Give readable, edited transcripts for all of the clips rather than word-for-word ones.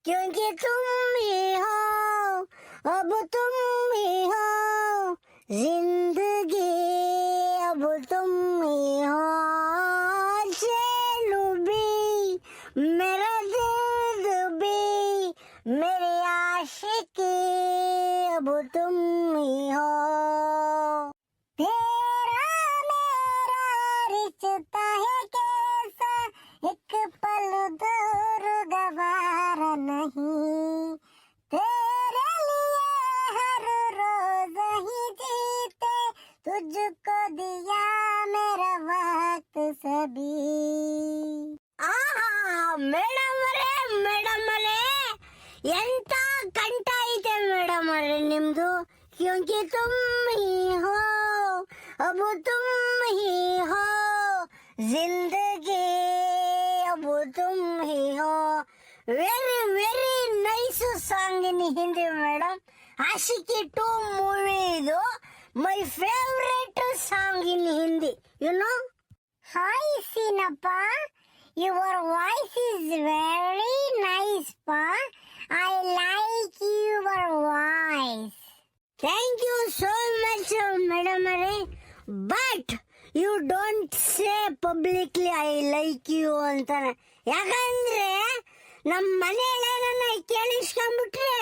क्योंकि तुम ही हो, अब तुम ही हो जिंदगी, अब तुम ही हो। चैन भी मेरा दर्द भी मेरी आशिकी, अब तुम ही हो। तेरा मेरा रिश्ता है कैसा, एक पल दूर गवारा नहीं। तेरे लिए हर रोज ही जीते, तुझको दिया मेरा वक्त सभी। ಮೇಡಮ್ ಅವರೇ ಎಂತ ಕಂಠ ಐತೆ ಮೇಡಮ್ ಅವರೇ ನಿಮ್ದು. ಕ್ಯೂಂಕಿ ತುಮ್ ಹಿ ಹೋ, ಅಬ್ ತುಮ್ ಹಿ ಹೋ ಜಿಂದಗಿ, ಅಬ್ ತುಮ್ ಹಿ ಹೋ. Very very nice song in Hindi madam. Aashiqui 2 movie ಇದು my favourite song in Hindi, you know. Hi Seenappa, your voice is very nice, pa. I like your voice. Thank you so much, madam. But you don't say publicly I like you ಅಂತಾನೆ. ಯಾಕಂದ್ರೆ ನಮ್ಮ ಮನೆಯಲ್ಲೇ ನನ್ನ ಕೇಳಿಸ್ಕೊಂಡ್ಬಿಟ್ರೆ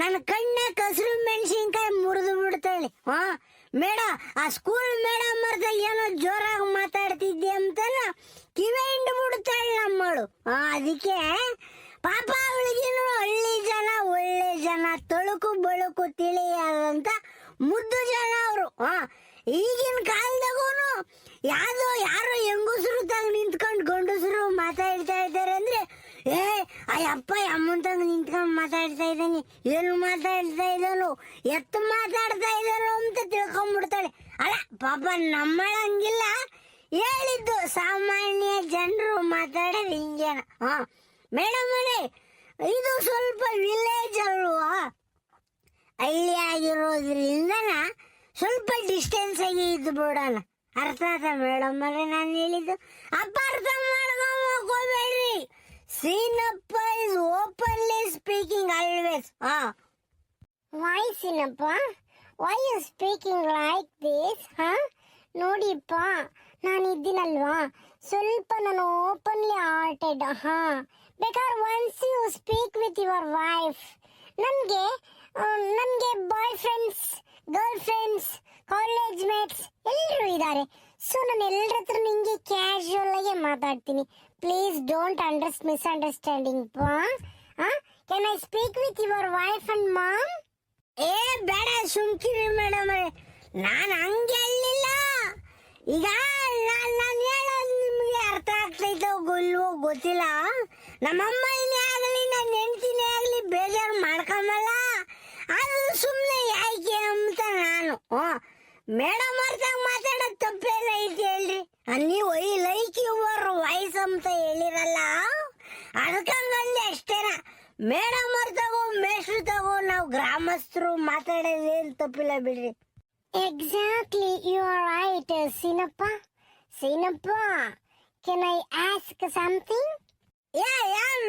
ನನ್ನ ಕಣ್ಣ ಕಸರು ಮೆಣಸಿನ್ಕಾಯಿ ಮುರಿದು ಬಿಡ್ತಾಳೆ. ಮೇಡ ಆ ಸ್ಕೂಲ್ ಮೇಡಮ್ ಮರ್ದ ಏನೋ ಜೋರಾಗಿ ಮಾತಾಡ್ತಿದ್ದೆ ಅಂತನ ಕಿವಿ ಹಿಂಡು ಬಿಡ್ತಾಳೆ ನಮ್ಮಳು. ಅದಕ್ಕೆ ಪಾಪ ಅವಳಿಗಿನ್ನು ಹಳ್ಳಿ ಜನ ಒಳ್ಳೆ ಜನ, ತಳುಕು ಬಳುಕು ತಿಳಿಯಾದಂತ ಮುದ್ದು ಜನ ಅವರು. ಈಗಿನ ಕಾಲದಾಗೂ ಯಾರೋ ಹೆಂಗಸರು ತಂಗ ನಿಂತ್ಕೊಂಡು ಗಂಡಸರು ಮಾತಾಡ್ತಾ ಇದ್ದಾರೆ ಅಂದ್ರೆ, ಅಯ್ಯಪ್ಪ ಅಮ್ಮಂತಂಗ ನಿಂತ್ಕೊಂಡು ಮಾತಾಡ್ತಾ ಇದ್ದಾನೆ, ಏನು ಮಾತಾಡ್ತಾ ಇದ್ದಾನು, ಎತ್ತು ಮಾತಾಡ್ತಾ ಇದ್ದಾನು ಅಂತ ತಿಳ್ಕೊಂಡ್ಬಿಡ್ತಾಳೆ. ಅಲ್ಲ ಪಾಪ ನಮ್ಮಳಂಗಿಲ್ಲ, ಹೇಳಿದ್ದು ಸಾಮಾನ್ಯ ಜನರು ಮಾತಾಡೋದು ಹಿಂಗೇನ. ಮೇಡಮ್ ಅವರೇ, ಇದು ಸ್ವಲ್ಪ ವಿಲೇಜ್ ಅಲ್ವಾ, ಹಳ್ಳಿ ಆಗಿರೋದ್ರಿಂದ ಸ್ವಲ್ಪ ಡಿಸ್ಟೆನ್ಸ್ ಆಗಿ ಇದ್ದು ಬಿಡೋಣ. ಅರ್ಥ ಆಯ್ತಾ ಮೇಡಮ್ ಅವರೇ ನಾನು ಹೇಳಿದ್ದು? ಅಪಾರ್ಥ ಮಾಡ್ಕೊಂಡ್ಬೇಡ್ರಿ. Seenappa is openly speaking always. Why Seenappa? Why you speaking like this? ನೋಡಿಪ್ಪ, ನಾನು ಇದ್ದೀನಲ್ವಾ, ಸ್ವಲ್ಪ ನಾನು ಓಪನ್ಲಿ ಹಾರ್ಟೆಡ್. ಬೇಕಾದ್ರೆ once you speak with your wife. ನನಗೆ boy friends, girl friends, college mates ಎಲ್ಲರೂ ಇದ್ದಾರೆ. ಸೊ ನಾನು ಎಲ್ಲರ ಹತ್ರ ನಿಂಗೆ ಕ್ಯಾಶುವಲ್ ಆಗಿ ಮಾತಾಡ್ತೀನಿ. ಪ್ಲೀಸ್ ಡೋಂಟ್ ಮಿಸ್ಅಂಡರ್ಸ್ಟ್ಯಾಂಡಿಂಗ್ ಪಾ. Can I speak with your wife and mom? ಬೇಡ ಸುಮ್ಕಿರಿ ಮೇಡಮ್, ನಾನು ಹಂಗೆ ಹೇಳಿಲ್ಲ. ಈಗ ನಾನು ಹೇಳೋದು ನಿಮಗೆ ಅರ್ಥ ಆಗ್ತೈತೋ ಇಲ್ವೋ ಗೊತ್ತಿಲ್ಲ. ನಮ್ಮಮ್ಮನೇ ಆಗಲಿ ನನ್ನ ಹೆಂಡತಿನೇ ಆಗಲಿ ಬೇಜಾರು ಮಾಡ್ಕೊಂಬಲ್ಲ, ಅದು ಸುಮ್ಮನೆ ಯಾಕೆ ಅಂತ ನಾನು. ಮೇಡಮ್ ಅರ್ಥಾಗ ಮಾತಾಡೋದು ತಪ್ಪೇನ ಐತಿ ಹೇಳ್ರಿ. ನೀವು ಐ ಲೈಕ್ ಯುವರ್ ವಾಯ್ಸ್ ಅಂತ ಹೇಳಿರಲ್ಲ, ಅದಕ್ಕಂಗಂದೆ ಅಷ್ಟೇನ. ಮೇಡಮ್ ಅರ್ಥಗೋ ಮೇಷ್ಟ್ರು ತಗೋ ನಾವು ಗ್ರಾಮಸ್ಥರು ಮಾತಾಡೋದೇನು ತಪ್ಪಿಲ್ಲ ಬಿಡ್ರಿ. Exactly, you are right, Seenappa. Seenappa, can I ask something? Yeah,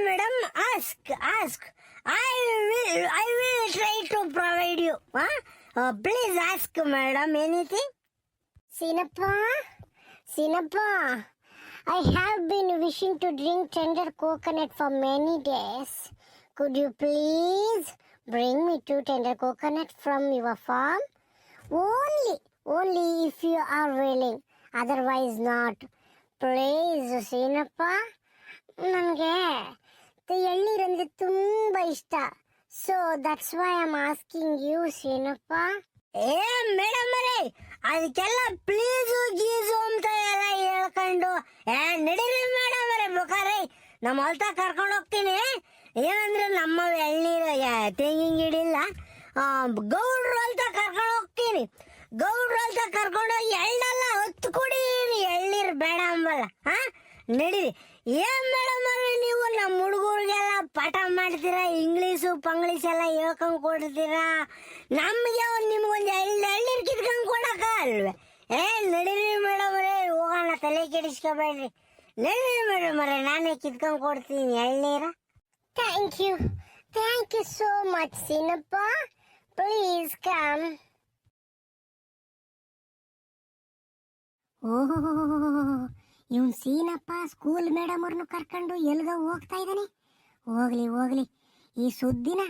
madam, ask. I will try to provide you. Please ask, madam, anything. Seenappa, I have been wishing to drink tender coconut for many days. Could you please bring me 2 tender coconut from your farm? Only if you are willing, otherwise not. Please, Seenappa. ನನಗೆ ಎಳ್ನೀರಂದ್ರೆ ತುಂಬ ಇಷ್ಟ. So that's why I am asking you, Seenappa. Madam ಅವರೇ, ಅದಕ್ಕೆಲ್ಲ please ಗೀಸು ಅಂತ ಎಲ್ಲ ಹೇಳ್ಕೊಂಡು ನಡೀರಿ ಮೇಡಮ್ ಅವರೇ. ಬೇಕಾರೆ ನಮ್ಮ ಹೊಲ್ತ ಕರ್ಕೊಂಡು ಹೋಗ್ತೀನಿ. ಏನಂದ್ರೆ ನಮ್ಮ ಎಳ್ನೀರು ತೆಂಗಿನ ಗಿಡಿಲ್ಲ, ಗೌಡ್ರು ಅಂತ ಕರ್ಕೊಂಡು ಹೋಗ್ತೀನಿ. ಗೌಡ್ರು ಅಂತ ಕರ್ಕೊಂಡೋಗಿ ಎಳ್ಳಲ್ಲ 10 ಕುಡೀರಿ, ಎಳ್ನೀರು ಬೇಡ ಅಂಬಲ್ಲ. ನಡೀರಿ. ಏನ್ ಮೇಡಮ್ ಅವ್ರೆ, ನೀವು ನಮ್ಮ ಹುಡುಗರಿಗೆಲ್ಲ ಪಾಠ ಮಾಡ್ತೀರಾ, ಇಂಗ್ಲೀಷು ಪಂಗ್ಲೀಷ್ ಎಲ್ಲ ಹೇಳ್ಕೊಂಡ್ ಕೊಡ್ತೀರಾ, ನಮ್ಗೆ ನಿಮ್ಗೊಂದು ಎಳ್ನೀರು ಕಿತ್ಕೊಂಡ್ ಕೊಡಕ ಅಲ್ವೇ? ನಡೀರಿ ಮೇಡಮ್ ಅವರೇ, ಹೋಗೋಣ, ತಲೆ ಕೆಡಿಸ್ಕೋಬೇಡ್ರಿ. ನಡೀರಿ ಮೇಡಮ್ ಅವರೇ, ನಾನೇ ಕಿತ್ಕೊಂಡ್ ಕೊಡ್ತೀನಿ ಎಳ್ನೀರ. Thank you so much, Sinappa. Please come. ಓಹೋ, ಇವನ್ ಸೀನಪ್ಪ ಸ್ಕೂಲ್ ಮೇಡಮ್ ಅವ್ರನ್ನು ಕರ್ಕೊಂಡು ಎಲ್ಗ ಹೋಗ್ತಾ ಇದ್ದಾನೆ. ಹೋಗ್ಲಿ ಹೋಗ್ಲಿ, ಈ ಸುದ್ದಿನ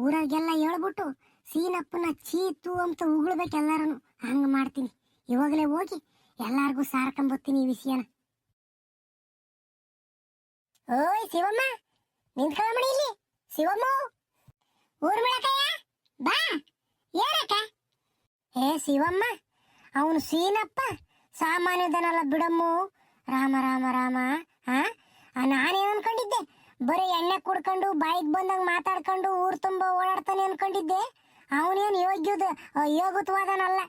ಊರಾಗೆಲ್ಲ ಹೇಳ್ಬಿಟ್ಟು ಸೀನಪ್ಪನ ಚೀತು ಅಂತ ಉಗುಳ್ಬೇಕು ಎಲ್ಲಾರನು. ಹಂಗ ಮಾಡ್ತೀನಿ, ಇವಾಗಲೇ ಹೋಗಿ ಎಲ್ಲಾರ್ಗೂ ಸಾರ್ಕೊಂಬತ್ತೀನಿ ಈ ವಿಷಯನ. ಓಯ್ ಶಿವಮ್ಮ, ನಿಂತ್ಕೊಳ್ಳ ಇಲ್ಲಿ. ಶಿವಮ್ಮ, ಊರ್ ಮೇಳಕಯ್ಯ ಬಾ. ಏನಕ್ಕ? ಏ ಶಿವಮ್ಮ, ಅವನು ಸೀನಪ್ಪ ಸಾಮಾನ್ಯದನಲ್ಲ ಬಿಡಮ್ಮು. ರಾಮ ರಾಮ ರಾಮ. ನಾನೇನು ಅನ್ಕೊಂಡಿದ್ದೆ, ಬರೀ ಎಣ್ಣೆ ಕುಡ್ಕೊಂಡು ಬಾಯಿಗೆ ಬಂದಂಗೆ ಮಾತಾಡ್ಕೊಂಡು ಊರು ತುಂಬ ಓಡಾಡ್ತಾನೆ ಅನ್ಕೊಂಡಿದ್ದೆ. ಅವನೇನು ಯೋಗುತ್ವಾದನಲ್ಲ.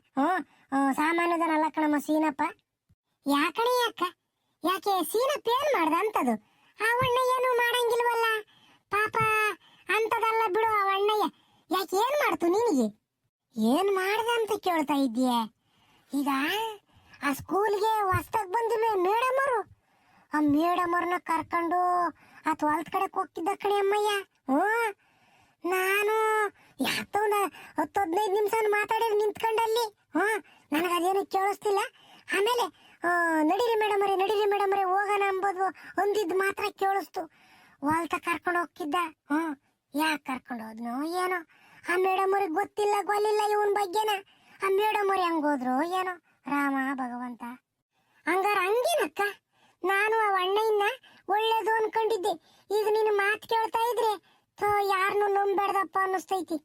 ಸಾಮಾನ್ಯದನಲ್ಲ ಕಣಮ್ಮ ಸೀನಪ್ಪ. ಯಾಕಣೆ ಯಾಕ? ಯಾಕೆ ಸೀನಪ್ಪ ಏನ್ ಮಾಡ್ದ ಅಂತದು? ಅವಣ್ಣ ಏನು ಮಾಡಂಗಿಲ್ವಲ್ಲ ಪಾಪ. ಅಂತದಲ್ಲ ಬಿಡು ಅವಣ್ಣಯ್ಯ. ಯಾಕೆ ಏನ್ ಮಾಡ್ತು ನಿನಗೆ? ಏನ್ ಮಾಡ್ದ ಅಂತ ಕೇಳ್ತಾ ಇದ್ದೀಯ? ಈಗ ಆ ಸ್ಕೂಲ್ಗೆ ಹೊಸ್ದಾಗ್ ಬಂದಿಲ್ವೇ ಮೇಡಮ್ ಅವರು, ಆ ಮೇಡಮ್ ಅವ್ರನ್ನ ಕರ್ಕೊಂಡು ಆತ ಹೊಲ್ದ ಕಡೆಗೆ ಹೋಗ್ತಿದ್ದ ಕಣೆ ಅಮ್ಮಯ್ಯ. ನಾನು ಯಾಕೋ 10-15 ನಿಮಿಷ ಮಾತಾಡಿ ನಿಂತ್ಕೊಂಡಲ್ಲಿ. ನನಗದೇನು ಕೇಳಿಸ್ತಿಲ್ಲ. ಆಮೇಲೆ ನಡೀರಿ ಮೇಡಮರೇ ಹೋಗೋಣ ಅಂಬೋದು ಒಂದಿದ್ದು ಮಾತ್ರ ಕೇಳಿಸ್ತು. ಹೊಲ್ತ ಕರ್ಕೊಂಡು ಹೋಗ್ತಿದ್ದ. ಯಾಕೆ ಕರ್ಕೊಂಡು ಹೋದ್ನೋ ಏನೋ. ಆ ಮೇಡಮ್ ಅವ್ರಿಗೆ ಗೊತ್ತಿಲ್ಲ ಇವನ್ ಬಗ್ಗೆನ. ಆ ಮೇಡಮ್ ಅವ್ರು ಹೆಂಗೋದ್ರು ಏನೋ. ರಾಮ ಭಗವಂತ. ಹಂಗಾರ ಹಂಗೇನಕ್ಕ, ನಾನು ಆ ಅಣ್ಣಯ್ಯನ ಒಳ್ಳೇದು ಅನ್ಕೊಂಡಿದ್ದೆ. ಈಗ ನೀನು ಮಾತು ಕೇಳ್ತಾ ಇದ್ರೆ ಯಾರನ್ನು ನಂಬೇಡ್ದಪ್ಪ ಅನ್ನಿಸ್ತೈತಿ.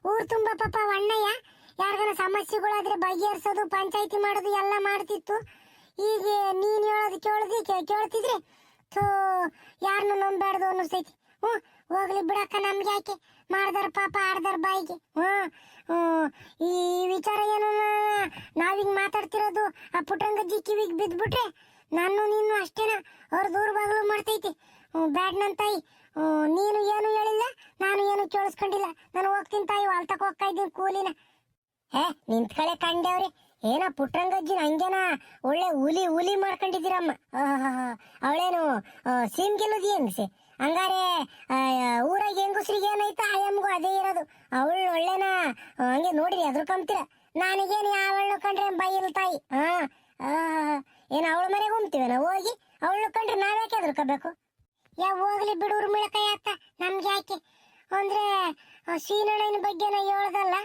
ಊರು ತುಂಬ ಪಾಪ ಅಣ್ಣಯ್ಯ ಯಾರಿಗಾನ ಸಮಸ್ಯೆಗಳಾದ್ರೆ ಬಗೆಹರಿಸೋದು, ಪಂಚಾಯಿತಿ ಮಾಡೋದು ಎಲ್ಲ ಮಾಡ್ತಿತ್ತು. ಈಗ ನೀನು ಹೇಳೋದು ಕೇಳ್ತಿದ್ರೆ ಯಾರನ್ನು ನಂಬೇಡ್ದು ಅನ್ನಿಸ್ತೈತಿ. ಹೋಗ್ಲಿ ಬಿಡಕ್ಕ, ನಮ್ಗೆ ಯಾಕೆ, ಮಾಡ್ದಾರ ಪಾಪ ಆಡ್ದಾರ ಬಾಯಿಗೆ. ಈ ವಿಚಾರ ಏನು ನಾವಿಂಗ್ ಮಾತಾಡ್ತಿರೋದು ಆ ಪುಟ್ಟಂಗಜ್ಜಿ ಕಿವಿಗೆ ಬಿದ್ಬಿಟ್ರೆ ನಾನು ನೀನು ಅಷ್ಟೇನ ಅವ್ರ ದೂರ ಬಾಗ್ಲು ಮಾಡ್ತೈತಿ. ಬ್ಯಾಡ್ ನನ್ ತಾಯಿ, ನೀನು ಏನು ಹೇಳಿಲ್ಲ, ನಾನು ಏನು ಕೇಳಿಸ್ಕೊಂಡಿಲ್ಲ. ನಾನು ಹೋಗ್ತೀನಿ ತಾಯಿ, ಹೊಲ್ತಕ್ಕೆ ಹೋಗ್ತಾ ಇದ್ದೀನಿ ಕೂಲಿನ. ನಿಂತ್ಕಳೆ ಕಂಡೇವ್ರಿ. ಏನ ಪುಟ್ಟಂಗಜ್ಜಿನ ಹಂಗೇನ ಒಳ್ಳೆ ಹುಲಿ ಮಾಡ್ಕೊಂಡಿದ್ದೀರಮ್ಮ. ಅವಳೇನು ಸೀಮ್ಗೆಲ್ಲುದಿ ಹೆಂಗಸೆ? ಹಂಗಾರೆ ಊರಾಗ ಹೆಂಗಸ್ರಿಗೆ ಏನೈತ ಆಯಮ್ಗೂ ಅದೇ ಇರೋದು. ಅವಳು ಒಳ್ಳೆನ ಹಂಗೆ ನೋಡ್ರಿ ಅದ್ರ ಕಂಬ್ತೀರ. ನನಗೇನು ಯಾವಳನ್ನ ಕಂಡ್ರೆ ಬೈಲ್ ತಾಯಿ. ಏನು ಅವಳ ಮನೆಗೆ ಹೋಗ್ತೀವಿ ನಾವು, ಹೋಗಿ ಅವಳನ್ನ ಕಂಡ್ರೆ ನಾವ್ಯಾಕೆ ಅದ್ರಕೋಬೇಕು? ಹೋಗ್ಲಿ ಬಿಡೂರು ಮಿಳಕಾಯಿ ಅತ್ತ, ನಮ್ಗೆ ಯಾಕೆ ಅಂದ್ರೆ ಸೀನಣ್ಣನ ಬಗ್ಗೆ ಹೇಳ್ದಲ್ಲ,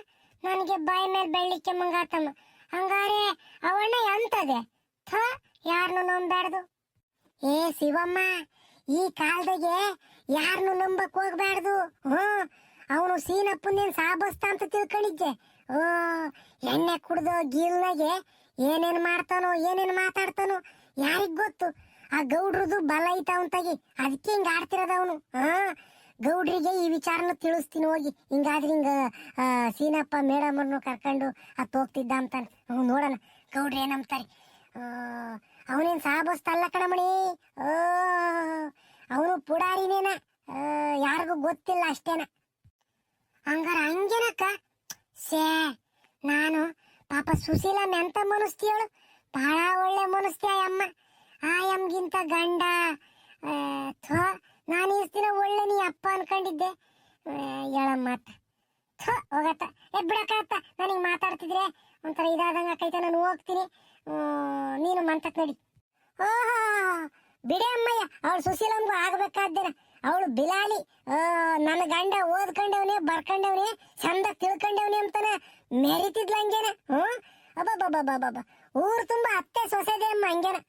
ನನಗೆ ಬಾಯಿ ಮೇಲೆ ಬೆಳ್ಳಿಕ್ಕೆ ಮಂಗಾತಮ್ಮ. ಹಂಗಾರೆ ಅವಣ್ಣ ಎಂತದೆ? ಯಾರನ್ನು ನಂಬ್ಯಾಡ್ದು. ಏ ಶಿವಮ್ಮ, ಈ ಕಾಲದಾಗೆ ಯಾರನ್ನು ನಂಬಕ್ ಹೋಗ್ಬ್ಯಾಡ್ದು. ಅವನು ಸೀನಪ್ಪನೇನ್ ಸಾಬಸ್ತ ಅಂತ ತಿಳ್ಕೊಂಡಿದ್ದೆ. ಎಣ್ಣೆ ಕುಡ್ದು ಗೀಲ್ನಾಗೆ ಏನೇನ್ ಮಾಡ್ತಾನೋ ಏನೇನ್ ಮಾತಾಡ್ತಾನೋ ಯಾರಿಗ್ ಗೊತ್ತು. ಆ ಗೌಡ್ರದು ಬಲ ಐತ ಅವನ್ತಾಗಿ, ಅದಕ್ಕೆ ಹಿಂಗ ಆಡ್ತಿರೋದ ಅವನು. ಗೌಡ್ರಿಗೆ ಈ ವಿಚಾರನ ತಿಳಿಸ್ತೀನಿ ಹೋಗಿ. ಹಿಂಗಾದ್ರೆ ಹಿಂಗ ಸೀನಪ್ಪ ಮೇಡಮರ್ನು ಕರ್ಕೊಂಡು ಅತ್ ಹೋಗ್ತಿದ್ದ ಅಂತಾನೆ. ನೋಡೋಣ ಗೌಡ್ರು ಏನಂತಾರೆ. ಅವನೇನ್ ಸಾಬಸ್ತಲ್ಲ ಕಣಮಣಿ, ಅವನು ಪುಡಾರಿನೇನ, ಯಾರಿಗೂ ಗೊತ್ತಿಲ್ಲ ಅಷ್ಟೇನ. ಹಂಗಾರ ಹಂಗೇನಕ್ಕ? ನಾನು ಪಾಪ ಸುಶೀಲಮ್ಮ ಎಂತ ಮನಸ್ತಿಯವಳು, ಬಹಳ ಒಳ್ಳೆ ಮನಸ್ತಿ ಅಮ್ಮ. ಆಯಮ್ಗಿಂತ ಗಂಡ ನಾನು ಇಷ್ಟು ದಿನ ಒಳ್ಳೆ ನೀ ಅಪ್ಪ ಅನ್ಕೊಂಡಿದ್ದೆ. ಹೇಳಮ್ಮ ಮಾತ ಹೋಗತ್ತ ಬಿಡಕತ್ತ. ನನಗೆ ಮಾತಾಡ್ತಿದ್ರೆ ಒಂಥರ ಇದಾದಂಗ ಆಕೈತೆ. ನಾನು ಹೋಗ್ತೀನಿ, ನೀನು ಮಂತಕ್ ನಡಿ. ಬಿಡೆ ಅಮ್ಮಯ್ಯ, ಅವಳು ಸುಶೀಲಮ್ಗೂ ಆಗ್ಬೇಕಾದ್ದೇನ. ಅವಳು ಬಿಲಾಲಿ. ನನ್ನ ಗಂಡ ಓದ್ಕೊಂಡವನೇ ಬರ್ಕೊಂಡವನೇ ಚಂದ ತಿಳ್ಕೊಂಡವನೇ ಅಂತಾನ ಮೆರಿತಿದ್ಲ ಹಂಗೇನ. ಅಬ್ಬಬ್ಬಬ್ಬಬ್ಬ, ಊರು ತುಂಬಾ ಅತ್ತೆ ಸೊಸೆದೆ ಅಮ್ಮ ಹಂಗೇನ.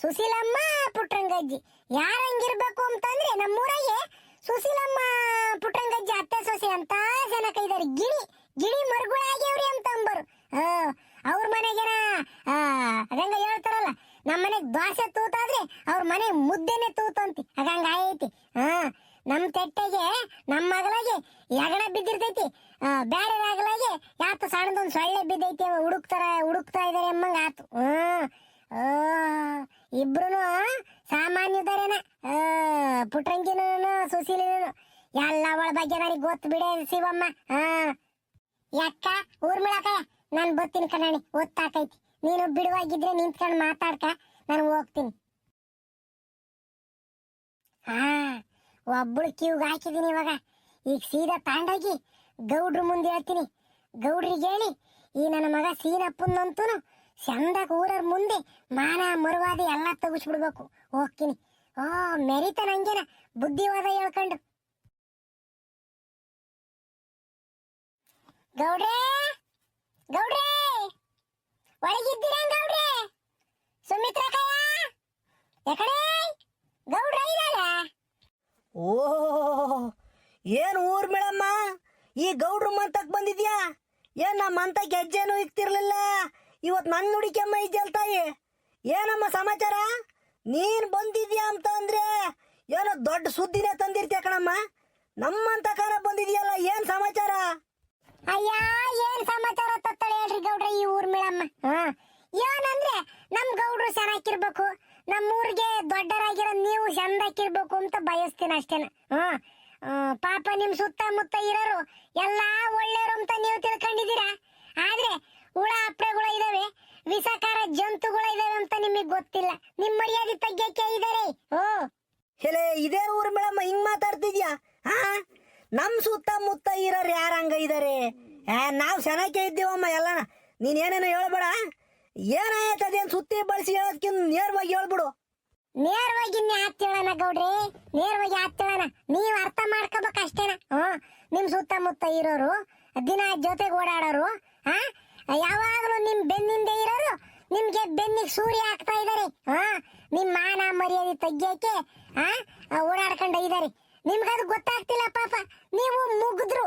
ಸುಶೀಲಮ್ಮ ಪುಟ್ಟಂಗಜ್ಜಿ ಯಾರ ಹಂಗಿರ್ಬೇಕು ಅಂತಂದ್ರೆ ನಮ್ಮೂರಾಗೆ ಸುಶೀಲಮ್ಮ ಪುಟ್ಟಂಗಜ್ಜಿ ಅತ್ತೆ ಸೊಸೆ ಅಂತ ಜನ ಕೈದಾರೆ. ಗಿಣಿ ಮರುಗುಳಾಗ್ಯವ್ರಿ ಅಂತ ಅಂಬರು. ಅವ್ರ ಮನೆಗೇನ ಹಂಗ ಹೇಳ್ತಾರಲ್ಲ, ನಮ್ಮ ಮನೆಗ್ ದೋಸೆ ತೂತಾದ್ರೆ ಅವ್ರ ಮನೆ ಮುದ್ದೆನೆ ತೂತಂತಿ. ಹಂಗ ಐತಿ. ನಮ್ ತೆಟ್ಟೆಗೆ ನಮ್ಮ ಮಗಳಾಗೆ ಯಗಣ ಬಿದ್ದಿರ್ತೈತಿ, ಬೇರೆ ಆಗಲಾಗೆ ಯಾತ ಸಣ್ಣದೊಂದು ಸೊಳ್ಳೆ ಬಿದ್ದೈತಿ, ಹುಡುಕ್ತಾ ಇದಾರೆ ಅಮ್ಮಂಗ ಆತು. ಇಬ್ರು ಸಾಮಾನ್ಯದಾರೇನ, ಪುಟ್ರಂಗಿನೂ ಸುಶೀಲಿನೂ. ಎಲ್ಲ ಅವಳ ಬಗ್ಗೆ ನನಗೆ ಗೊತ್ತು ಬಿಡೆ ಶಿವಮ್ಮ. ಯಾಕ ಊರ್ಮಿಳಕಾಯ, ನಾನು ಬರ್ತೀನಿ ಕಣಾಣಿ, ಒತ್ತಾಕೈತಿ. ನೀನು ಬಿಡುವಾಗಿದ್ರೆ ನಿಂತ್ಕೊಂಡು ಮಾತಾಡ್ಕ, ನಾನು ಹೋಗ್ತೀನಿ. ಒಬ್ಬಳು ಕಿವಿಗೆ ಹಾಕಿದೀನಿ ಇವಾಗ. ಈಗ ಸೀದಾ ತಾಂಡೋಗಿ ಗೌಡ್ರ ಮುಂದೆ ಹೇಳ್ತೀನಿ. ಗೌಡ್ರಿಗೆ ಹೇಳಿ ಈ ನನ್ನ ಮಗ ಸೀನಪ್ಪನಂತೂ ಚಂದಾಗ ಊರರ ಮುಂದೆ ಮಾನ ಮರುವಾದಿ ಎಲ್ಲ ತೆಗಿಸ್ಬಿಡ್ಬೇಕು. ಹೋಗ್ತೀನಿ. ಮೆರಿತ ನಂಗೇನ ಬುದ್ಧಿವಾದ ಹೇಳ್ಕೊಂಡು. ಗೌಡ್ರೆ ಗೌಡ್ರೆ ಒಳಗಿದ್ದೀರಾ ಗೌಡ್ರೆ? ಸುಮಿತ್ರ ಯಾಕಡೆ ಗೌಡ್ರ ಇರಲ್ಲ? ಓಹ್, ಏನು ಊರ್ ಮೇಳಮ್ಮ, ಈ ಗೌಡ್ರ ಮಂತಕ್ ಬಂದಿದ್ಯಾ? ಏನ್ ನಮ್ಮ ಮಂತಕ್ಕೆ ಹೆಜ್ಜೆನೂ ಇಕ್ತಿರ್ಲಿಲ್ಲ, ಇವತ್ತು ನನ್ನ ನುಡಿಕೆಮ್ಮ ಇದ್ಯಲ್ ತಾಯಿ. ಏನಮ್ಮ ಸಮಾಚಾರ? ನೀನ್ ಬಂದಿದ್ಯಾ ಅಂತ ಅಂದ್ರೆ ಏನೋ ದೊಡ್ಡ ಸುದ್ದಿನೇ ತಂದಿರ್ತೀಯ ಕಣಮ್ಮ. ನಮ್ಮಂತ ಕಾಲ ಬಂದಿದ್ಯಲ್ಲ, ಏನ್ ಸಮಾಚಾರ? ಅಯ್ಯ, ಏನ್ ಸಮಾಚಾರ ತತ್ತಳೆ ಹೇಳ್ರಿ ಗೌಡ್ರ ಈ ಊರ್ ಮೇಳಮ್ಮ. ಏನಂದ್ರೆ ನಮ್ ಗೌಡ್ರು ಚೆನ್ನಾಗಿರ್ಬೇಕು, ನಮ್ಮೂರಿಗೆ ದೊಡ್ಡರಾಗಿರೋ ನೀವು ಚಂದಾಕಿರ್ಬೇಕು ಅಂತ ಬಯಸ್ತೀನಿ ಅಷ್ಟೇನ. ಪಾಪ ನಿಮ್ ಸುತ್ತಮುತ್ತ ಇರೋರು ಎಲ್ಲಾ ಒಳ್ಳೆಯವರು ಅಂತ ನೀವು ತಿಳ್ಕೊಂಡಿದ್ದೀರಾ. ಆದ್ರೆ ಹುಳ ಹಪ್ಪಳೆಗಳು ಇದಾವೆ, ವಿಷಕಾರ ಜಂತುಗಳು ಇದಾವೆ ಅಂತ ನಿಮಗ್ ಗೊತ್ತಿಲ್ಲ. ನಿಮ್ ಮರ್ಯಾದೆ ತಗ್ಗಕ್ಕೆ ಇದಾರೆ. ಹೇಳೆ, ಇದೇ ಊರ್ ಮೇಳಮ್ಮ ಹಿಂಗ್ ಮಾತಾಡ್ತಿದ್ಯಾ? ನಮ್ ಸುತ್ತಮುತ್ತ ಇರೋರು ಯಾರಂಗ ಇದಾರೆ? ನಾವ್ ಚೆನ್ನಾಗೇ ಇದ್ದೀವಮ್ಮ ಎಲ್ಲನ. ನೀನ್ ಏನೇನು ಹೇಳ್ಬೇಡ. ಏನಾಯ್ತು ಅದೇನ್ ಸುತ್ತಿ ಬಳಸಿ ಹೇಳೋದ್ಕಿಂತ ನೇರವಾಗಿ ಹೇಳ್ಬಿಡು. ನೇರವಾಗಿ ಹೇಳೋಣ ಗೌಡ್ರಿ, ನೇರವಾಗಿ ಹೇಳೋಣ. ನೀವ್ ಅರ್ಥ ಮಾಡ್ಕೋಬೇಕು ಅಷ್ಟೇನ. ನಿಮ್ ಸುತ್ತಮುತ್ತ ಇರೋರು, ದಿನ ಜೊತೆಗೆ ಓಡಾಡೋರು, ಯಾವಾಗಲೂ ನಿಮ್ ಬೆನ್ನಿಂದ ಇರೋರು ನಿಮ್ಗೆ ಬೆನ್ನಿಗೆ ಸೂರ್ಯ ಹಾಕ್ತಾ ಇದಾರೆ. ನಿಮ್ ಮಾನ ಮರ್ಯಾದೆ ತಗ್ಗಕ್ಕೆ ಓಡಾಡ್ಕೊಂಡ ಇದಾರೆ. ನಿಮ್ಗದು ಗೊತ್ತಾಗ್ತಿಲ್ಲ ಪಾಪ. ನೀವು ಮುಗಿದ್ರು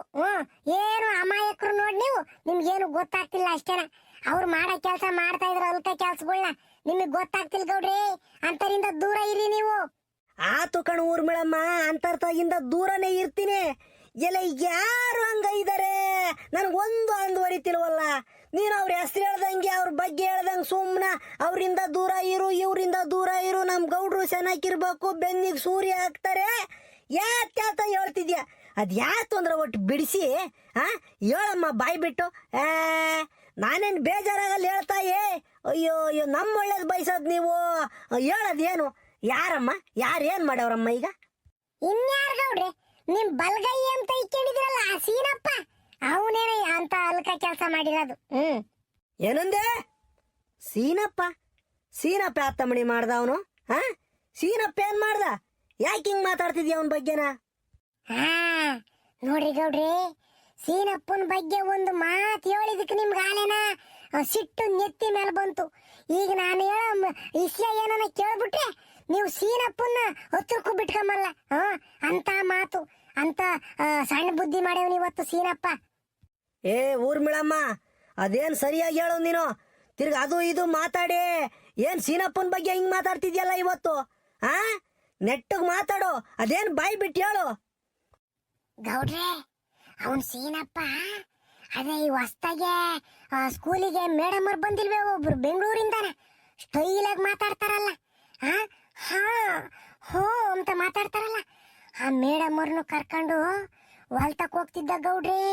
ಏನು ಅಮಾಯಕರು ನೋಡಿ ನೀವು, ನಿಮ್ಗೇನು ಗೊತ್ತಾಗ್ತಿಲ್ಲ ಅಷ್ಟೇನ. ಅವ್ರು ಮಾಡೋ ಕೆಲಸ ಮಾಡ್ತಾ ಇದ್ರು ಅಲ್ಕ ಕೆಲ್ಸಗಳನ್ನ, ನಿಮಗ್ ಗೊತ್ತಾಗ್ತಿಲ್ಲ ಗೌಡ್ರಿ. ಅಂತರಿಂದ ದೂರ ಇರಿ ನೀವು. ಆತು ಕಣ್ ಊರ್ ಮೇಳಮ್ಮ, ಅಂತರ್ತಾಗಿಂದ ದೂರನೇ ಇರ್ತೀನಿ. ಎಲ್ಲ ಯಾರು ಹಂಗ ಇದಾರೆ ನನ್ಗೊಂದು ಅಂದುವರಿತಿಲ್ವಲ್ಲ. ನೀನು ಅವ್ರ ಹೆಸರು ಹೇಳ್ದಂಗೆ ಅವ್ರ ಬಗ್ಗೆ ಹೇಳ್ದಂಗೆ ಸುಮ್ಮನ ಅವರಿಂದ ದೂರ ಇರು, ಇವರಿಂದ ದೂರ ಇರು, ನಮ್ ಗೌಡ್ರು ಚೆನ್ನಾಗಿರ್ಬೇಕು, ಬೆನ್ನಿಗೆ ಸೂರ್ಯ ಹಾಕ್ತಾರೆ ಯಾತ ಹೇಳ್ತಿದ್ಯಾ? ಅದ್ ಯಾತು ಅಂದ್ರೆ ಒಟ್ಟು ಬಿಡಿಸಿ ಹೇಳಮ್ಮ ಬಾಯ್ ಬಿಟ್ಟು. ನಾನೇನ್ ಬೇಜಾರಾಗಲ್ಲ ಹೇಳ್ತಾಯೇ. ಅಯ್ಯೋ ಅಯ್ಯೋ, ನಮ್ಮ ಒಳ್ಳೇದು ಬಯಸೋದ್ ನೀವು ಹೇಳೋದೇನು? ಯಾರಮ್ಮ, ಯಾರೇನ್ ಮಾಡವ್ರಮ್ಮ ಈಗ? ಇನ್ಯಾರು ಗೌಡ್ರಿ, ನಿಮ್ ಬಲ್ಗೈ ಅಂತ ಇಕ್ಕೊಂಡಿದ್ರಲ್ಲ ಆ ಸೀನಪ್ಪ, ಅವನೇನ ಅಂತ ಅಲ್ಕ ಕೆಲಸ ಮಾಡಿರೋದು. ಏನಂದೆ? ಸೀನಪ್ಪ? ಸೀನಪ್ಪ ಯಾತಮ್ಮಣಿ ಮಾಡ್ದ ಅವನು? ಸೀನಪ್ಪ ಏನ್ ಮಾಡ್ದ? ಯಾಕೆ ಹಿಂಗ್ ಮಾತಾಡ್ತಿದ್ಯ ಅವನ ಬಗ್ಗೆನ? ನೋಡ್ರಿ ಗೌಡ್ರಿ, ಸೀನಪ್ಪನ ಬಗ್ಗೆ ಒಂದು ಮಾತು ಹೇಳಿದಕ್ಕೆ ನಿಮ್ಗೆ ಆಲೇನ ಸಿಟ್ಟು ನೆತ್ತಿ ಮೇಲೆ ಬಂತು. ಈಗ ನಾನು ಹೇಳೋ ವಿಷಯ ಏನನ್ನ ಕೇಳ್ಬಿಟ್ರೆ ನೀವು ಸೀನಪ್ಪನ್ನ ಹತ್ರಕ್ಕೂ ಬಿಟ್ಕೊಂಬಲ್ಲ. ಅಂತ ಮಾತು, ಅಂತ ಸಣ್ಣ ಬುದ್ಧಿ ಮಾಡ್ಯವನು ಇವತ್ತು ಸೀನಪ್ಪ. ಊರ್ ಮೇಳಮ್ಮ, ಅದೇನ್ ಸರಿಯಾಗಿ ಹೇಳು ನೀನು. ತಿರ್ಗ ಅದು ಇದು ಮಾತಾಡಿ ಏನ್ ಸೀನಪ್ಪನ ಬಗ್ಗೆ ಹಿಂಗ್ ಮಾತಾಡ್ತಿದ್ಯಲ್ಲ ಇವತ್ತು? ನೆಟ್ಟಗ್ ಮಾತಾಡು, ಅದೇನ್ ಬಾಯ್ ಬಿಟ್ಟು ಹೇಳು. ಗೌಡ್ರೆ, ಅವನ್ ಸೀನಪ್ಪ ಅದೇ ಈ ಹೊಸ್ತಾಗೆ ಸ್ಕೂಲಿಗೆ ಮೇಡಮ್ ಅವ್ರು ಬಂದಿಲ್ವೇ ಒಬ್ರು ಬೆಂಗಳೂರಿಂದಾನ, ಸ್ಟೈಲ್ ಆಗಿ ಮಾತಾಡ್ತಾರಲ್ಲ, ಹೋ ಅಂತ ಮಾತಾಡ್ತಾರಲ್ಲ, ಆ ಮೇಡಮ್ ಅವ್ರನ್ನು ಕರ್ಕೊಂಡು ಹೊಲ್ತಕ್ ಹೋಗ್ತಿದ್ದ ಗೌಡ್ರಿ.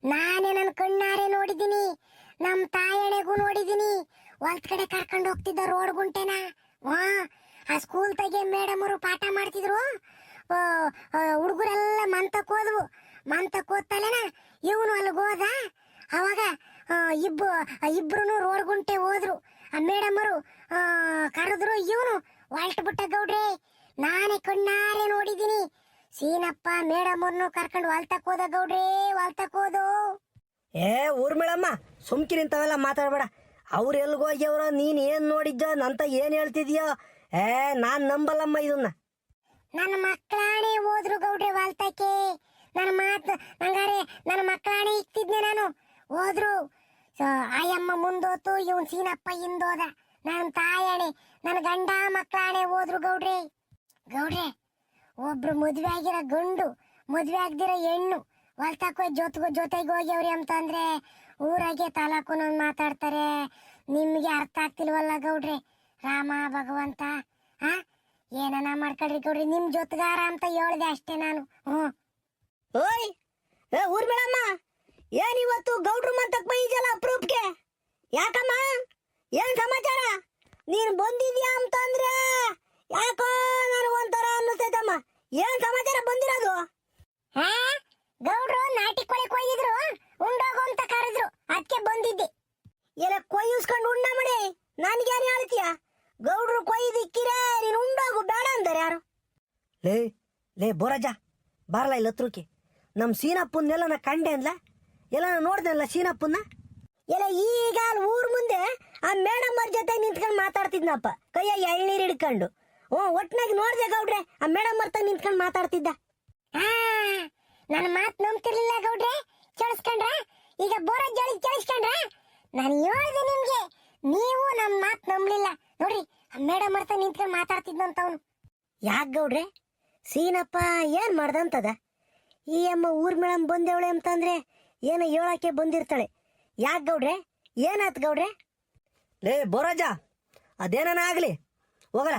ನಾನೇ ನನ್ನ ಕಣ್ಣಾರೆ ನೋಡಿದ್ದೀನಿ, ನಮ್ ತಾಯಣೆಗೂ ನೋಡಿದ್ದೀನಿ. ಹೊಲ್ತ ಕಡೆ ಕರ್ಕೊಂಡು ಹೋಗ್ತಿದ್ದ ರೋಡ್ ಗುಂಟೆನ. ಆ ಸ್ಕೂಲ್ ತಾಗೆ ಮೇಡಮ್ ಅವರು ಪಾಠ ಮಾಡ್ತಿದ್ರು. ಹುಡುಗರೆಲ್ಲ ಮಂತಕ್ ಹೋದ್ವು. ಮಂತಕ್ ಹೋದ್ತಲೇನ ಇವನು ಅಲ್ಲಿಗೆ ಹೋದ. ಅವಾಗ ಇಬ್ರು ರೋಡ್ ಗುಂಟೆ ಹೋದ್ರು. ಆ ಮೇಡಮ್ ಅವರು ಕರೆದ್ರು, ಇವನು ಹೊಲ್ಟ್ ಬಿಟ್ಟ ಗೌಡ್ರೆ. ನಾನೇ ಕಣ್ಣಾರೆ ನೋಡಿದ್ದೀನಿ. ಸೀನಪ್ಪ ಮೇಡಮ್ ಅವ್ರನ್ನು ಕರ್ಕೊಂಡು ಹೊಲ್ತಕ್ ಹೋದ ಗೌಡ್ರೆ, ಹೊಲ್ತಕ್ ಹೋದು. ಊರ್ ಮೇಳಮ್ಮ, ಸುಮ್ಕಿರಿ ಇಂಥವೆಲ್ಲ ಮಾತಾಡ್ಬೇಡ. ಅವ್ರು ಎಲ್ಗೋಗ್ಯವ್ರ, ನೀನ್ ಏನ್ ನೋಡಿದ್ದ ನಂತ ಏನ್ ಹೇಳ್ತಿದ್ಯೋ? ನಾನ್ ನಂಬಲ್ಲಮ್ಮ ಇದನ್ನ. ನನ್ನ ಮಕ್ಕಳಾಣೆ ಹೋದ್ರು ಗೌಡ್ರೆ ಹೊಲ್ತಕ್ಕೆ. ನನ್ನ ಮಾತು ನಂಗಾರೆ ನನ್ನ ಮಕ್ಕಳಾಣೆ ಇಕ್ತಿದ್ನೆ ನಾನು. ಹೋದ್ರು. ಆಯಮ್ಮ ಮುಂದೋತು, ಇವನ್ ಸೀನಪ್ಪ ಹಿಂದೋದ. ನನ್ನ ತಾಯಣೆ, ನನ್ನ ಗಂಡ ಮಕ್ಕಳಾಣೆ ಹೋದ್ರು ಗೌಡ್ರೆ. ಗೌಡ್ರೆ, ಒಬ್ರು ಮದ್ವೆ ಆಗಿರೋ ಗಂಡು, ಮದ್ವೆ ಆಗ್ದಿರೋ ಹೆಣ್ಣು ಹೊಲ್ತಕ್ಕೋ ಜೊತೆಗೆ ಹೋಗ್ಯವ್ರಿ ಅಂತಂದ್ರೆ ಊರಾಗೆ ತಾಲೂಕು ಮಾತಾಡ್ತಾರೆ. ನಿಮ್ಗೆ ಅರ್ಥ ಆಗ್ತಿಲ್ವಲ್ಲ ಗೌಡ್ರೆ. ರಾಮ ಭಗವಂತ ಏನನ ಮಾಡ್ಕೊಳ್ರಿ ಗೌಡ್ರಿ, ನಿಮ್ ಜೊತೆಗಾರ ಅಂತ ಹೇಳ್ದೆ ಅಷ್ಟೇ ನಾನು. ಓಯ್ ಊರ್ ಮೇಳಮ್ಮ, ಏನ್ ಇವತ್ತು ಗೌಡ್ರು ಮಂತಕ್ ಬೈಜಲ್ಲ ಅಪ್ರೂಪ್ಗೆ? ಯಾಕಮ್ಮ, ಏನ್ ಸಮಾಚಾರ? ನೀನ್ ಬಂದಿದ್ಯಾ ಅಂತಂದ್ರೆ ಯಾಕೋ ನನಗೆ ಒಂಥರ ಅನ್ನಿಸ್ತೈತಮ್ಮ. ಏನ್ ಸಮಾಚಾರ ಬಂದಿರೋದು? ಹಾ ಗೌಡ್ರು ನಾಟಿ ಕೋಳಿ ಕೊಯ್ದಿದ್ರು, ಉಂಡೋಗು ಅಂತ ಕರೆದ್ರು, ಅದಕ್ಕೆ ಬಂದಿದ್ದೆ. ಎಲ್ಲ ಕೊಯ್ಯಿಸ್ಕೊಂಡು ಉಣ್ಣ ಮಾಡಿ ನನ್ಗೇನ್ ಹೇಳ್ತೀಯ? ಗೌಡ್ರು ಕೊಯ್ದಿಕ್ಕಿರೇ ನೀನು ಉಂಡೋಗು ಬೇಡ ಅಂದರೆ ಯಾರು? ಲೇ ಲೇ ಬೋರಾಜ, ಬಾರಲ್ಲ ಇಲ್ಲ ಹತ್ರಕ್ಕೆ. ನಮ್ಮ ಸೀನಪ್ಪನ್ನೆಲ್ಲ ನಾ ಕಂಡೆ ಅಂದ್ಲ, ಎಲ್ಲ ನೋಡ್ದೆ ಅಲ್ಲ ಸೀನಪ್ಪನ್ನ. ಎಲ್ಲ ಈಗ ಅಲ್ಲಿ ಊರ್ ಮುಂದೆ ಆ ಮೇಡಮ್ ಅವ್ರ ಜೊತೆ ನಿಂತ್ಕೊಂಡು ಮಾತಾಡ್ತಿದ್ನಪ್ಪ, ಕೈಯಾಗ ಎಳ್ನೀರು ಹಿಡ್ಕೊಂಡು. ಒಟ್ನಾಗಿ ನೋಡ್ದೆ ಗೌಡ್ರೆ, ಆ ಮೇಡಮ್ ಅವ್ರ ತ ನಿಂತ್ಕೊಂಡು ಮಾತಾಡ್ತಿದ್ದ. ಹಾ ನನ್ನ ಮಾತು ನಂಬ್ತಿರ್ಲಿಲ್ಲ ಗೌಡ್ರೆ, ಕೇಳಿಸ್ಕೊಂಡ್ರ? ಈಗ ಬೋರಾಜ್ ಹೇಳಿ ಕೇಳಿಸ್ಕೊಂಡ್ರ? ನಾನು ಹೇಳ್ದೆ ನಿಮ್ಗೆ, ನೀವು ನಮ್ಮ ಮಾತು ನಂಬಲಿಲ್ಲ. ನೋಡ್ರಿ ಆ ಮೇಡಮ್ ಅರ್ಥ ನಿಂತ್ಕೊಂಡು ಮಾತಾಡ್ತಿದ್ನಂತ ಅವನು. ಯಾಕೆ ಗೌಡ್ರೆ, ಸೀನಪ್ಪ ಏನ್ ಮಾಡ್ದಂತದ? ಈ ಅಮ್ಮ ಊರ್ ಮೇಡಮ್ ಬಂದೇವಳೆ ಅಂತಂದ್ರೆ ಏನೋ ಹೇಳಕ್ಕೆ ಬಂದಿರ್ತಾಳೆ. ಯಾಕೆ ಗೌಡ್ರೆ, ಏನಾತ್ ಗೌಡ್ರೆ? ಲೇ ಬೋರಾಜ, ಅದೇನ ಆಗ್ಲಿ ಹೋಗಲ್ಲ,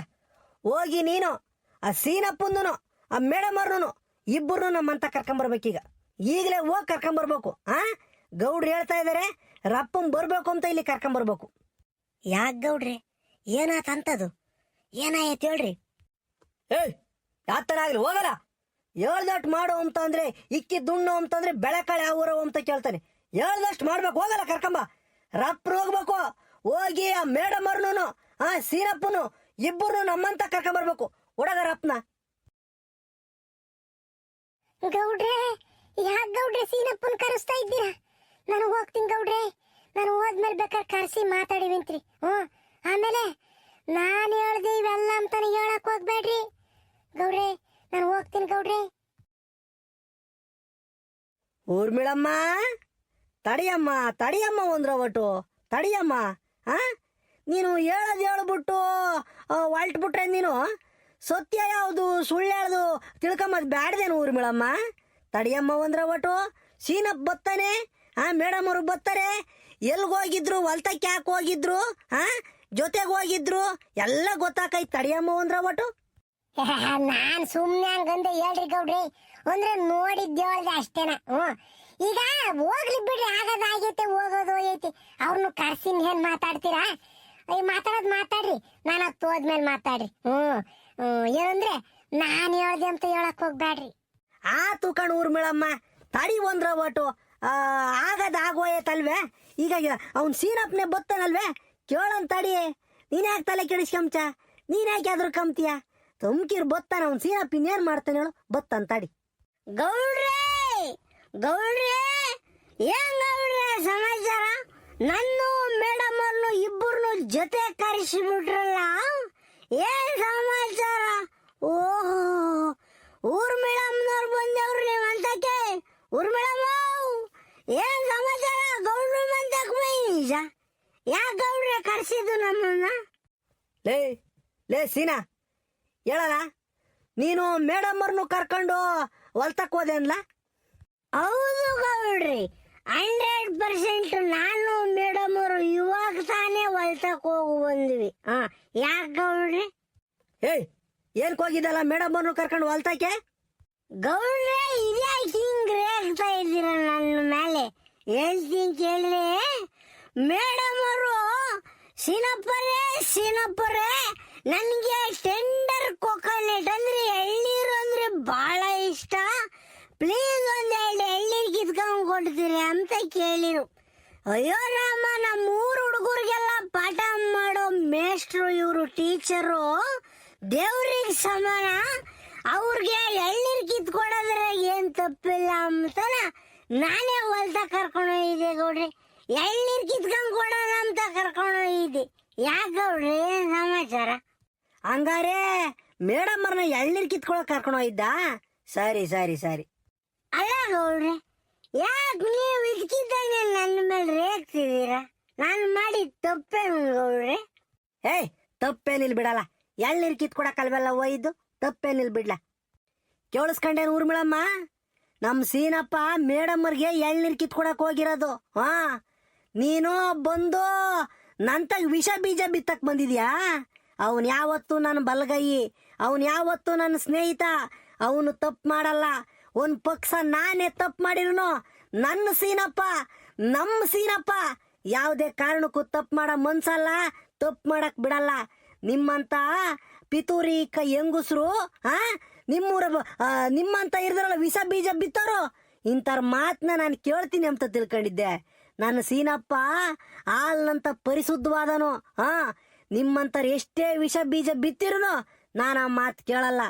ಹೋಗಿ ನೀನು ಆ ಸೀನಪ್ಪಂದನು ಆ ಮೇಡಮ್ ಅವ್ರನು ಇಬ್ಬರು ನಮ್ಮಂತ ಕರ್ಕೊಂಬರ್ಬೇಕೀಗ. ಈಗಲೇ ಹೋಗಿ ಕರ್ಕೊಂಬರ್ಬೇಕು. ಗೌಡ್ರು ಹೇಳ್ತಾ ಇದಾರೆ ರಪ್ಪಂ ಬರ್ಬೇಕು ಅಂತ ಇಲ್ಲಿ ಕರ್ಕೊಂಬರ್ಬೇಕು. ಯಾಕೆ ಗೌಡ್ರೆ, ಏನಾತ ಅಂತದು? ಏನಾಯ್ತು ಹೇಳ್ರಿ. ಏಯ್ ಯಾತರ ಆಗ್ಲಿ ಹೋಗಲ್ಲ, ಹೇಳ್ದಷ್ಟು ಮಾಡು ಅಂತಂದ್ರೆ ಇಕ್ಕಿ ದುಣ್ಣು ಅಂತಂದ್ರೆ ಬೆಳೆಕಾಳೆ ಯಾವ ಊರವು ಅಂತ ಕೇಳ್ತಾನೆ. ಹೇಳ್ದಷ್ಟು ಮಾಡ್ಬೇಕು, ಹೋಗಲ್ಲ ಕರ್ಕೊಂಬ. ರಪ್ರು ಹೋಗ್ಬೇಕು, ಹೋಗಿ ಆ ಮೇಡಮ್ ಅವ್ರನು ಆ ಸೀನಪ್ಪನು ಇಬ್ಬರು ನಮ್ಮಂತ ಕರ್ಕೊಂಬರ್ಬೇಕು. ಹುಡುಗ ರಪ್ನ. ಗೌಡ್ರೆ, ಯಾಕೆ ಗೌಡ್ರೆ ಸೀನಪ್ಪನ್ ಕರೆಸ್ತಾ ಇದ್ದೀರಾ? ನಾನು ಹೋಗ್ತೀನಿ ಗೌಡ್ರೆ, ನಾನು ಹೋದ್ಮೇಲೆ ಬೇಕಾದ್ರೆ ಕರೆಸಿ ಮಾತಾಡಿವಿಂತ್ರಿ. ಆಮೇಲೆ ನಾನು ಹೇಳ್ದೆ ಇವೆಲ್ಲ ಅಂತಾನೆ ಹೇಳಕ್ ಹೋಗ್ಬೇಡ್ರಿ ಗೌಡ್ರೆ, ನಾನು ಹೋಗ್ತೀನಿ ಗೌಡ್ರೆ. ಊರ್ಮಿಳಮ್ಮ, ತಡಿಯಮ್ಮ ತಡಿಯಮ್ಮ ಒಂದ್ರ ಒಟ್ಟು ತಡಿಯಮ್ಮ. ನೀನು ಹೇಳೋದು ಹೇಳ್ಬಿಟ್ಟು ಹೊಲ್ಟ್ಬಿಟ್ರೆ ನೀನು ಸತ್ಯ ಯಾವುದು ಸುಳ್ಳು ಹೇಳೋದು ತಿಳ್ಕೊಂಬದ್ ಬ್ಯಾಡ್ದೇನು ಊರ್ಮಿಳಮ್ಮ. ತಡಿಯಮ್ಮ ಒಂದ್ರ ಒಟ್ಟು. ಸೀನಪ್ ಬತ್ತಾನೆ, ಮೇಡಮ್ ಅವರು ಬತ್ತಾರೆ. ಎಲ್ಗೋಗಿದ್ರು, ಹೊಲ್ತಕ್ಕೆ ಯಾಕೆ ಹೋಗಿದ್ರು, ಜೊತೆಗೆ ಹೋಗಿದ್ರು ಎಲ್ಲ ಗೊತ್ತಾಕೈತ್. ತಡಿಯಮ್ಮ ಒಂದ್ರ ಒಟ್ಟು. ನಾನ್ ಸುಮ್ನೆ ಹಂಗಂದೆ ಹೇಳ್ರಿ ಗೌಡ್ರಿ, ಅಂದ್ರೆ ನೋಡಿದ್ದೆ ಹೇಳ್ದೆ ಅಷ್ಟೇನ. ಈಗ ಹೋಗ್ಲಿ ಬಿಡ್ರಿ, ಆಗದಾಗೈತೆ ಹೋಗೋದು ಐತಿ. ಅವ್ರನ್ನು ಕರ್ಸಿನ್ ಏನ್ ಮಾತಾಡ್ತೀರಾ? ಮಾತಾಡೋದ್ ಮಾತಾಡ್ರಿ, ನಾನು ಹತ್ತು ಹೋದ್ಮೇಲೆ ಮಾತಾಡ್ರಿ. ಏನಂದ್ರೆ ನಾನ್ ಹೇಳ್ದೆ ಅಂತ ಹೇಳಕ್ ಹೋಗ್ಬ್ಯಾಡ್ರಿ. ಆತು ಕಣ್ ಊರ್ಮಿಳಮ್ಮ, ತಡಿ ಒಂದ್ರ ಒಟ್ಟು. ಆಗದ ಆಗೋಯತಲ್ವೇ, ಈಗ ಅವ್ನ್ ಸೀನಪ್ನೆ ಬತ್ತಾನಲ್ವೇ, ಕೇಳನ್ ತಡಿ. ನೀನ್ ಯಾಕೆ ತಲೆ ಕೆಡಿಸ್ಕೊಂಚ, ನೀನ್ ಯಾಕೆ ಅದ್ರ ಕಂತೀಯ? ತುಮ್ಕಿರ್ ಬತ್ತಾನ ಅವ್ನ್ ಸೀನಪ್, ಇನ್ನೇನ್ ಮಾಡ್ತಾನೆ ಹೇಳು, ಬತ್ತಾನ ತಡಿ. ಗೌಡ್ರೆ ಗೌಡ್ರೆ, ಏನ್ ಗೌಡ್ರೆ ಸಮಾಚಾರ? ನನ್ನ ಮೇಡಮ್ ಅವ್ರನ್ನು ಇಬ್ಬರನ್ನು ಜೊತೆ ಕರೆಸಿಬಿಟ್ರಲ್ಲ, ಏನ್ ಸಮಾಚಾರ? ಓಹೋ, ಊರ್ಮಿಳಮ್ಮನವ್ರು ಬಂದವ್ರು ನೀವು ಅಂತಕ್ಕೆ. ಊರ್ಮಿಳಮ್ಮ, ಏನ್ ಸಮಾಚಾರ? ಗೌಡ್ರು ಮಂತಕ್ ಬೈ ನಿಜ. ಯಾಕೆ ಗೌಡ್ರೆ ಕರೆಸಿದ್ದು ನಮ್ಮನ್ನ? ಲೇ ಲೇ ಸೀನಾ, ಹೇಳಲ್ಲ, ನೀನು ಮೇಡಮ್ ಅವ್ರನ್ನು ಕರ್ಕೊಂಡು ಹೊಲ್ತಕ್ ಹೋದೆ ಅನ್ಲ? ಹೌದು ಗೌಡ್ರಿ, 100% ನಾನು ಮೇಡಮ್ ಅವರು ಇವಾಗ ತಾನೇ ಹೊಲ್ತಕ್ ಹೋಗಿ ಬಂದ್ವಿ. ಯಾಕೆ ಗೌಡ್ರಿ? ಏಯ್ ಏನ್ ಹೋಗಿದ್ದಲ್ಲ ಮೇಡಮ್ ಅವ್ರನ್ನು ಕರ್ಕೊಂಡು ಹೊಲ್ತಕ್ಕೆ? ಗೌಡ್ರೆ, ಇದ್ಯಾಕೆ ಹಿಂಗ್ ರೇಗ್ತಾ ಇದ್ದೀರ ನನ್ನ ಮೇಲೆ? ಹೇಳ್ತೀನಿ ಕೇಳಿ. ಮೇಡಮ್ ಅವರು ಸೀನಪ್ಪರೇ ನನಗೆ ಟೆಂಡರ್ ಕೊಕೊನೆಟ್ ಅಂದ್ರೆ ಎಳ್ನೀರು ಅಂದ್ರೆ ಬಹಳ ಇಷ್ಟ. ಪ್ಲೀಸ್ ಒಂದೆರಡು ಎಳ್ನೀರು ಕಿತ್ಕೊಂಡ್ ಕೊಡ್ತೀರಿ ಅಂತ ಕೇಳಿರು. ಅಯ್ಯೋ ರಾಮ, ನಮ್ಮ ಊರು ಹುಡುಗರಿಗೆಲ್ಲ ಪಾಠ ಮಾಡೋ ಮೇಷ್ಟ್ರು ಇವರು, ಟೀಚರು, ದೇವ್ರಿಗೆ ಸಮಾನ. ಅವ್ರಿಗೆ ಎಳ್ನೀರು ಕಿತ್ಕೊಡೋದ್ರೆ ಏನ್ ತಪ್ಪಿಲ್ಲ ಅಂತನ ನಾನೇ ಹೊಲ್ತ ಕರ್ಕೊಂಡು ಹೋಗಿದ್ದೆ ಗೌಡ್ರಿ. ಎಳ್ನೀರು ಕಿತ್ಕೊಂಡ್ ಕೊಡೋಣ ಅಂತ ಕರ್ಕೊಂಡು ಹೋಗಿದ್ದೆ. ಯಾಕೆ ಗೌಡ್ರಿ, ಏನ್ ಸಮಾಚಾರ? ಹಂಗಾರೆ ಮೇಡಮ್ ಅವ್ರನ್ನ ಎಳ್ನೀರು ಕಿತ್ಕೊಳಕ್ ಕರ್ಕೊಂಡು ಹೋಗಿದ್ದ? ಸರಿ ಸರಿ ಸರಿ. ಅಲ್ಲ ಗೌಡ್ರೆ, ಯಾಕೆ ನೀವು ಇದಕ್ಕಿದ್ದಂಗೆ ನನ್ನ ಮೇಲೆ ರೇಗ್ತಿದ್ದೀರಾ? ನಾನು ಮಾಡಿ ತಪ್ಪೇನು ಗೌಡ್ರೆ? ಏಯ್ ತಪ್ಪೇನಿಲ್ ಬಿಡಲ್ಲ, ಎಳ್ನೀರು ಕಿತ್ಕೊಡಕ್ಕಲ್ವೆಲ್ಲ ಹೋಯ್ದು, ತಪ್ಪೇನಿಲ್ ಬಿಡ್ಲ. ಕೇಳಿಸ್ಕೊಂಡೇನು ಊರ್ಮಿಳಮ್ಮ, ನಮ್ಮ ಸೀನಪ್ಪ ಮೇಡಮ್ ಅವ್ರಿಗೆ ಎಳ್ನೀರು ಕಿತ್ಕೊಡಕ್ ಹೋಗಿರೋದು. ನೀನು ಬಂದು ನಂತಾಗ ವಿಷ ಬೀಜ ಬಿತ್ತಕ್ ಬಂದಿದ್ಯಾ? ಅವನ್ ಯಾವತ್ತು ನನ್ನ ಬಲಗೈ, ಅವನ್ ಯಾವತ್ತು ನನ್ನ ಸ್ನೇಹಿತ. ಅವನು ತಪ್ಪು ಮಾಡಲ್ಲ. ಒಂದ್ ಪಕ್ಷ ನಾನೇ ತಪ್ಪು ಮಾಡಿರುನು ನನ್ನ ಸೀನಪ್ಪ, ನಮ್ಮ ಸೀನಪ್ಪ ಯಾವುದೇ ಕಾರಣಕ್ಕೂ ತಪ್ಪು ಮಾಡೋ ಮನ್ಸಲ್ಲ, ತಪ್ಪು ಮಾಡಕ್ ಬಿಡಲ್ಲ. ನಿಮ್ಮಂತ ಪಿತೂರಿ ಹೆಂಗುಸ್ರು ನಿಮ್ಮೂರ ನಿಮ್ಮಂತ ಇರ್ದಾರಲ್ಲ ವಿಷ ಬೀಜ ಬಿತ್ತಾರೋ ಇಂಥವ್ರ ಮಾತನ್ನ ನಾನು ಕೇಳ್ತೀನಿ ಅಂತ ತಿಳ್ಕೊಂಡಿದ್ದೆ. ನನ್ನ ಸೀನಪ್ಪ ಹಾಲ್ನಂತ ಪರಿಶುದ್ಧವಾದನು. ನಿಮ್ಮಂತರ ಎಷ್ಟೇ ವಿಷ ಬೀಜ ಬಿತ್ತಿರೂ ನಾನು ಆ ಮಾತು ಕೇಳಲ್ಲ.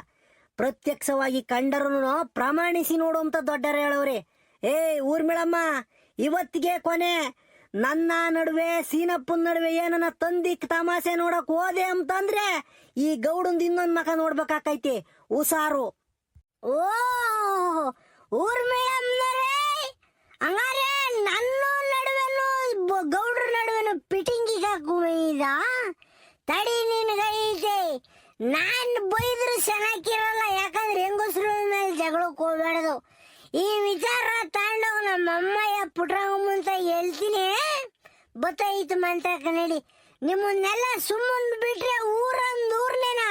ಪ್ರತ್ಯಕ್ಷವಾಗಿ ಕಂಡರೂ ಪ್ರಮಾಣಿಸಿ ನೋಡುವಂತ ದೊಡ್ಡರ ಹೇಳವ್ರಿ. ಊರ್ಮಿಳಮ್ಮ, ಇವತ್ತಿಗೆ ಕೊನೆ. ನನ್ನ ನಡುವೆ ಸೀನಪ್ಪನ ನಡುವೆ ಏನನ್ನ ತಂದಿಕ್ ತಮಾಷೆ ನೋಡಕ್ ಹೋದೆ ಅಂತಂದ್ರೆ ಈ ಗೌಡಂದು ಇನ್ನೊಂದ್ ಮಕ ನೋಡ್ಬೇಕಾಕೈತಿ. ಹುಷಾರು. ಓ ಊರ್ಮಿಳಮ್ಮನರೇ, ಹಂಗಾರೆ ನನ್ನ ನಡುವೆನು ಗೌಡ್ರ ನಡುವೆನು ಪಿಟಿಂಗಿಗೆ ಹಾಕುವ ತಡಿ ನಿನಗೈತೆ. ನಾನ್ ಬೈದ್ರು ಚೆನ್ನಾಗಿರಲ್ಲ, ಯಾಕಂದ್ರೆ ಹೆಂಗಸ್ರ ಮೇಲೆ ಜಗಳಕ್ಕೆ ಹೋಗ್ಬೇಡದು. ಈ ವಿಚಾರ ತಾಂಡವ್ ನಮ್ಮ ಅಮ್ಮಯ್ಯ ಪುಟ್ರಂಗಮ್ಮ ಅಂತ ಹೇಳ್ತೀನಿ. ಬತ್ತೈತು ಮಂತಕ ನಡಿ. ನಿಮ್ಮನ್ನೆಲ್ಲ ಸುಮ್ಮನ್ ಬಿಟ್ರೆ ಊರ್ನೇನ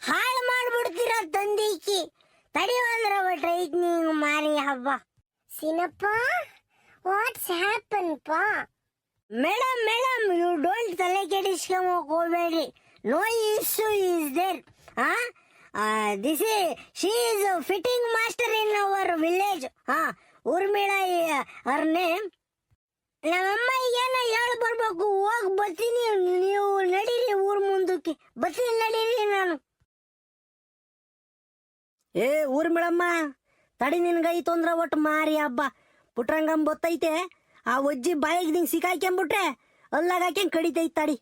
ಹಾಳು ಮಾಡ್ಬಿಡ್ತೀರ ತಂದಿಕ್ಕಿ. ತಡಿಯೋದ್ರ ಒಟ್ಟೈತ್ ನೀವು ಮಾರಿ ಹಬ್ಬ. ಸೀನಪ್ಪ, ವಾಟ್ಸ್ ಹ್ಯಾಪನ್ ಪಾ? ಮೇಡಮ್ ಯು ಡೋಂಟ್ ತಲೆ ಕೆಡಿಸ್ಕೊಂಬಕ್ ಹೋಗ್ಬೇಡ್ರಿ. No issue is there. She is a fitting master in our village. Urmila her name. ನಮ್ಮಮ್ಮ ಏನೋ ಹೇಳಿ ಬರ್ಬೇಕು. ಹೋಗಿ ಬರ್ತೀನಿ, ನೀವು ನಡೀರಿ ಊರ್ ಮುಂದಕ್ಕೆ. ಬರ್ತೀನಿ ನಡೀರಿ ನಾನು. ಊರ್ಮಿಳಮ್ಮ, ತಡಿ ನಿನ್ಗೈತು ಅಂದ್ರ ಒಟ್ಟು ಮಾರಿ ಹಬ್ಬ. ಪುಟ್ರಂಗಮ್ಮ ಬತ್ತೈತೆ, ಆ ಒಜ್ಜಿ ಬಾಯಿಗೆ ನಿಂಗೆ ಸಿಕ್ಕಾಕ್ಯಂಬಿಟ್ರೆ ಅಲ್ಲಾಗ ಹಾಕ್ಯಂಗ್ ಕಡಿತೈತ್ ತಡಿ.